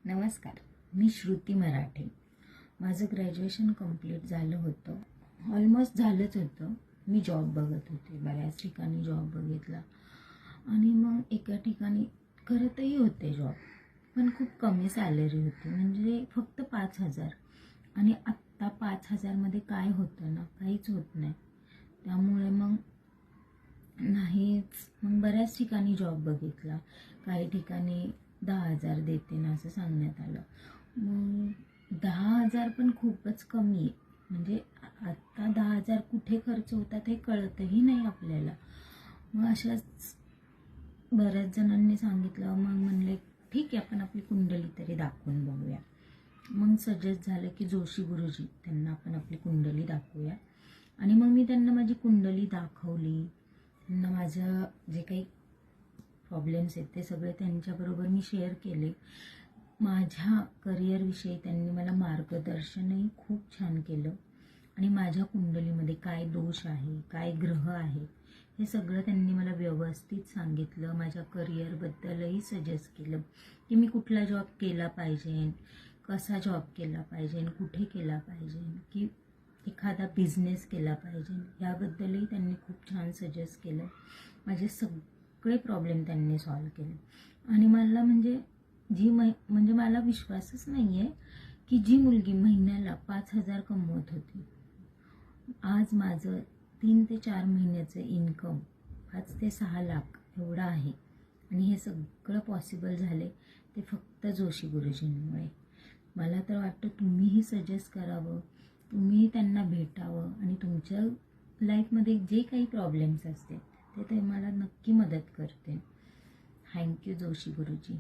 नमस्कार, मी श्रुती मराठे. माझं graduation complete झालं होतं, ऑलमोस्ट झालंच होतं. मी जॉब बघत होते, बऱ्याच ठिकाणी जॉब बघितला आणि मग एका ठिकाणी करतही होते जॉब, पण खूप कमी सॅलरी होती, म्हणजे फक्त 5,000. आणि आत्ता 5,000मध्ये काय होतं ना, काहीच होत नाही. त्यामुळे मग नाहीच, मग बऱ्याच ठिकाणी जॉब बघितला. काही ठिकाणी 10,000 देते ना असं सांगण्यात आलं. मग 10,000 पण खूपच कमी आहे. म्हणजे आत्ता 10,000 कुठे खर्च होतात हे कळतही नाही आपल्याला. मग अशाच बऱ्याच जणांनी सांगितलं. मग म्हणले ठीक आहे, आपण आपली कुंडली तरी दाखवून बघूया. मग सजेस्ट झालं की जोशी गुरुजी, त्यांना आपण आपली कुंडली दाखवूया. आणि मग मी त्यांना माझी कुंडली दाखवली. त्यांना माझं जे काही प्रॉब्लेम्स आहेत ते सगळे त्यांच्याबरोबर मी शेअर केले. माझ्या करिअरविषयी त्यांनी मला मार्गदर्शनही खूप छान केलं. आणि माझ्या कुंडलीमध्ये काय दोष आहे, काय ग्रह आहे, हे सगळं त्यांनी मला व्यवस्थित सांगितलं. माझ्या करिअरबद्दलही सजेस्ट केलं की मी कुठला जॉब केला पाहिजे, कसा जॉब केला पाहिजे, कुठे केला पाहिजे, की एखादा बिझनेस केला पाहिजे, याबद्दलही त्यांनी खूप छान सजेस्ट केलं. माझे सगळे प्रॉब्लेम त्यांनी सॉल्व केले. आणि मला म्हणजे मला विश्वासच नाही आहे की जी मुलगी महिन्याला 5,000 कमवत होती, आज माझं 3 ते 4 महिन्याचं इन्कम 5 ते 6 लाख एवढं आहे. आणि हे सगळं पॉसिबल झाले ते फक्त जोशी गुरुजींमुळे. मला तर वाटतं तुम्हीही सजेस्ट करावं, तुम्हीही त्यांना भेटावं आणि तुमच्या लाईफमध्ये जे काही प्रॉब्लेम्स असतील ते मला नक्की मदत करते. थँक्यू जोशी गुरुजी.